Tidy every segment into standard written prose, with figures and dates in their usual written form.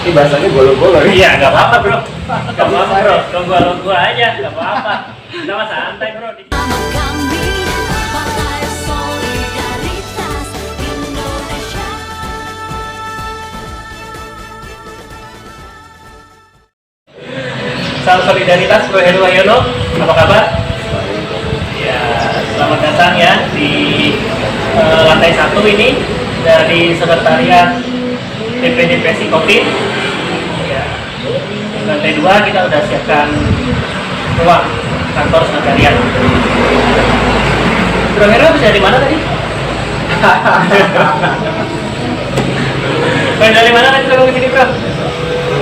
Ini bahasanya golo-golo ya? Iya, nggak apa-apa bro. Nggak apa-apa bro, tunggu aja, nggak apa-apa. Kita mah santai bro. Kami Partai Solidaritas Indonesia. Salam solidaritas Bro Heru Wahyono, apa kabar? Ya, selamat datang ya di lantai 1 ini dari sekretariat DPD PSI Kotim. Ya, lantai 2 kita udah siapkan ruang kantor sekretariat. Bro Heru bisa dari mana tadi? Dari mana tadi kalau ke sini bro?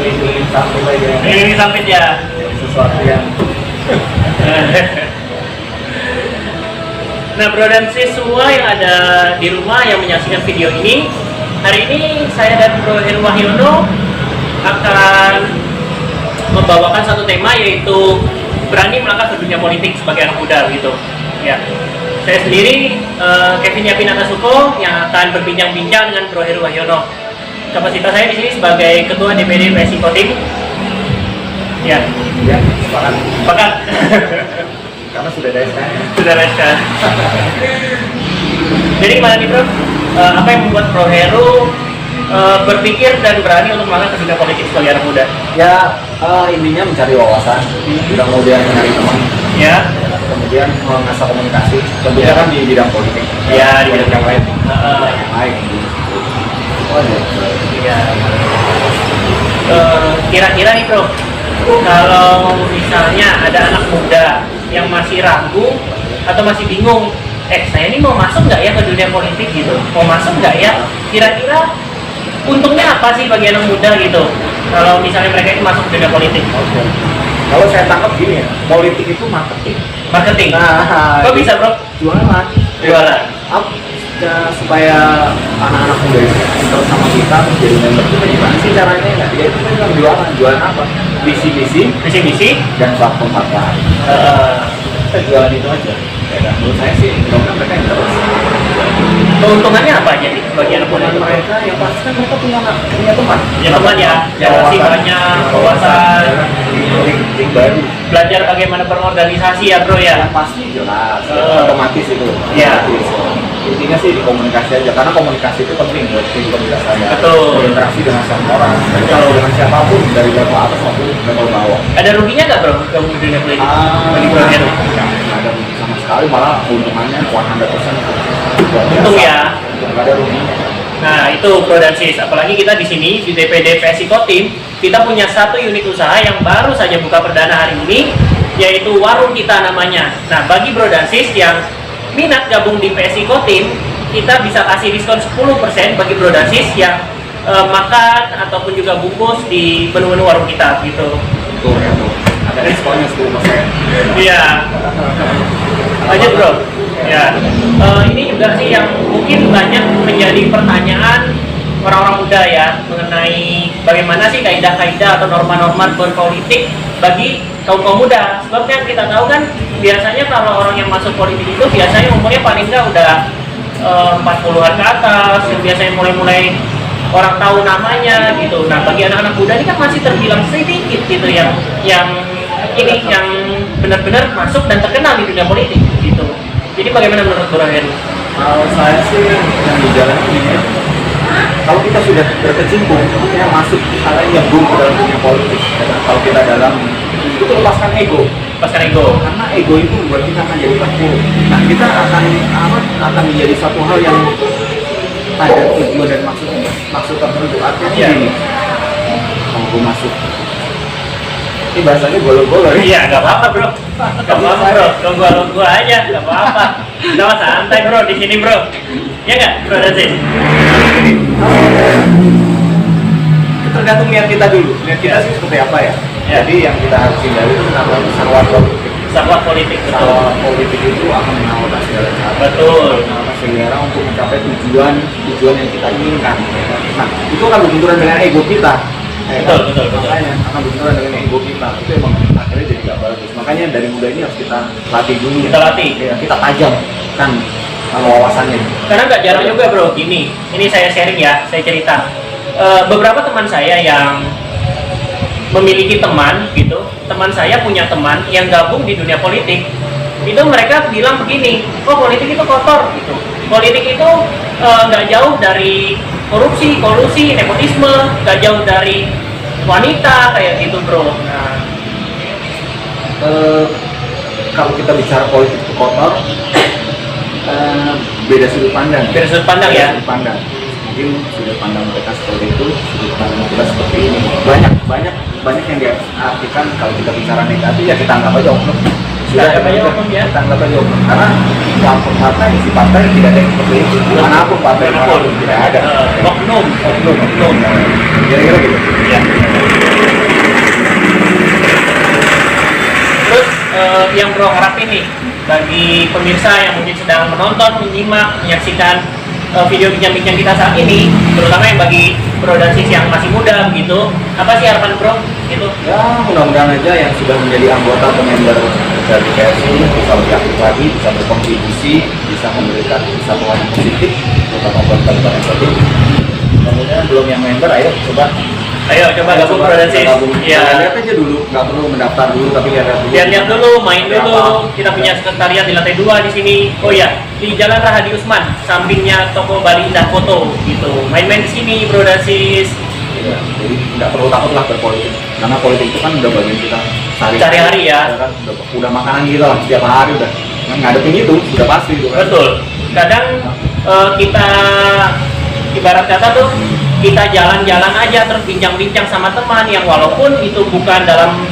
Ini sampai aja. Ini sampai ya. Sesuatu yang Nah bro dan sis semua yang ada di rumah yang menyaksikan video ini, hari ini saya dan Bro Heru Wahyono akan membawakan satu tema, yaitu berani melangkah ke dunia politik sebagai anak muda gitu. Ya, saya sendiri Kevin Yapinata Suko yang akan berbincang-bincang dengan Bro Heru Wahyono. Kapasitas saya di sini sebagai Ketua DPD PSI Kotim. Ya, sepakat. sepakat. Karena sudah ada SK. Sudah reskan. Jadi gimana nih bro? Apa yang membuat Bro Heru berpikir dan berani untuk melangkah ke dunia politik sebagai anak muda? Ya, intinya mencari wawasan, kemudian mencari teman, Ya, kemudian mengasah komunikasi. Tentunya kan di bidang politik. Ya, di bidang yang lain. Yang Baik. Oh, iya. iya. Kira-kira nih bro, kalau misalnya ada anak muda yang masih ragu atau masih bingung, saya ini mau masuk nggak ya ke dunia politik gitu? Mau masuk nggak ya? Kira-kira untungnya apa sih bagi anak muda gitu? Kalau misalnya mereka itu masuk ke dunia politik? Oke. Kalau saya tangkap gini ya, politik itu marketing. Marketing. Nah, Kok bisa bro? jualan. Jualan. Ya, supaya anak-anak muda itu interest sama kita menjadi member kita gimana sih caranya ya? Ya itu kan jualan apa? Visi-visi Misi-misi. dan platform apa? Kita jualan itu aja. Ya, menurut saya sih, mudah-mudahan mereka interest. Keuntungannya apa aja nih bagi anak muda? Keuntungan mereka yang pasti kan mereka punya teman. Ya teman ya, relasi banyak, wawasan, link baru. belajar bagaimana berorganisasi ya bro ya. Yang pasti jelas, otomatis itu. Iya. Otomatis. Intinya sih di komunikasi aja, karena komunikasi itu penting buat kehidupan saya. Betul. Berinteraksi dengan semua orang, Betul. dengan siapapun dari level atas maupun level bawah. Ada ruginya nggak bro gabung di dunia politik? Bagi Bro Heru? Nggak ada rugi sama sekali, malah keuntungannya 100%. Untung ya. Nggak ada ruginya. Nah itu bro dan sis, apalagi kita di sini di DPD PSI Kotim, kita punya satu unit usaha yang baru saja buka perdana hari ini, yaitu warung kita namanya. Nah bagi bro dan sis yang minat gabung di PSI Kotim, kita bisa kasih diskon 10% bagi bro dan sis yang makan ataupun juga bungkus di menu-menu warung kita gitu. Tuh ya tuh, ada diskonnya 10%. Iya. Lanjut bro. Ya. Ini juga sih yang mungkin banyak menjadi pertanyaan orang-orang muda ya, mengenai bagaimana sih kaidah-kaidah atau norma-norma berpolitik bagi kaum muda. Sebab kan kita tahu kan biasanya kalau orang yang masuk politik itu biasanya umurnya paling nggak udah 40-an ke atas, yang biasanya mulai-mulai orang tahu namanya gitu. Nah bagi anak-anak muda ini kan masih terbilang sedikit gitu yang benar-benar masuk dan terkenal di dunia politik gitu. Jadi bagaimana menurut Bro Heru? Kalau saya sih yang di jalan ini ya, kalau kita sudah berkecimpung, kita masuk atau nyebung ke dalam dunia politik. Kalau kita dalam itu lepaskan ego, karena ego itu buat kita akan jadi terpuruk. Nah kita akan menjadi satu hal yang ada tujuan dan maksud tertentu. Artinya gini, kalau gue masuk, ini bahasanya golo-golo ya. Iya, nggak apa-apa bro. Nggak apa-apa bro, tunggu aja, nggak apa-apa. Kita mah santai bro di sini bro. Ya nggak, bro Aziz? Tergantung niat kita dulu. Niat kita sih seperti apa ya? Ya. Jadi yang kita harus hindari itu namanya sarwat politik. Sarwat politik betul. Sarwat politik itu akan menawarkan segala cara. Betul. Menawarkan segala cara untuk mencapai tujuan yang kita inginkan. Nah, itu akan berbenturan dengan ego kita. Betul. Makanya akan berbenturan dengan ego kita. Itu emang akhirnya jadi gak bagus. Makanya dari muda ini harus kita latih dulu. Kita latih. Ya, kita tajam kan wawasannya. Karena nggak jarang juga bro, gini, ini saya sharing ya, saya cerita. beberapa teman saya yang memiliki teman gitu, teman saya punya teman yang gabung di dunia politik, itu mereka bilang begini, oh politik itu kotor gitu, politik itu nggak jauh dari korupsi, kolusi, nepotisme, nggak jauh dari wanita kayak gitu bro. Nah, Kalau kita bicara politik itu kotor, beda sudut pandang. dari sudut pandang ya. Sudut pandang. Mungkin sudut pandang mereka seperti itu, sudut pandang kita seperti ini. Banyak yang diartikan kalau kita bicara negatif ya kita anggap aja oknum. Kita anggap aja oknum ya. Kita anggap aja oknum. Karena walaupun partai, isi partai tidak ada yang seperti itu. Manapun partai, manapun tidak ada. Oknum. Kira-kira gitu. Ya. Terus yang bro harapin nih bagi pemirsa yang mungkin sedang menonton, menyimak, menyaksikan video bincang-bincang kita saat ini, terutama yang bagi bro dan sis yang masih muda begitu, apa sih harapan bro? Gitu. Ya mudah-mudahan aja yang sudah menjadi anggota atau member dari PSI bisa lebih aktif lagi, bisa berkontribusi, bisa memberikan kesatuan yang positif, terutama buat kalian tadi. Kemudian belum yang member, ayo coba gabung bro dan sis. Ya. Lihat aja dulu, nggak perlu mendaftar dulu, tapi Lihat dulu, main Ya, dulu. apa? Kita punya sekretariat di lantai 2 di sini. Oh ya, di Jalan Rahadi Usman, sampingnya toko Bali Indah Foto gitu. Main-main di sini bro dan sis. Ya, jadi nggak perlu takut lah berpolitik, karena politik itu kan udah bagian kita Sehari-hari ya. kan, udah makanan kita lah setiap hari udah ngadepin itu sudah pasti gitu kan. Betul. Kadang kita ibarat kata tuh kita jalan-jalan aja terus bincang-bincang sama teman yang walaupun itu bukan dalam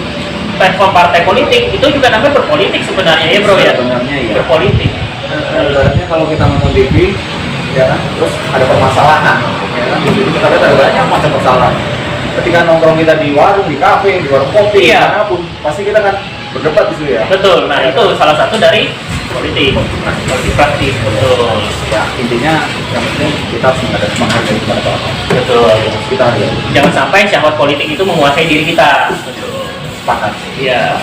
platform partai politik, itu juga namanya berpolitik sebenarnya ya bro ya. Sebenarnya ya. Berpolitik. Ibaratnya kalau kita nonton TV, ya kan, terus ada permasalahan, ya kan, di situ kita lihat ada banyak macam permasalahan. Ketika nongkrong kita di warung, di kafe, di warung kopi, Iya. dimanapun, pasti kita kan berdebat di situ ya. Betul. Nah itu salah satu dari politik. Politik praktis. Betul. Ya intinya yang penting kita harus menghargai kepada orang. Betul. Kita ya Jangan sampai syahwat politik itu menguasai diri kita. sepakat. Iya.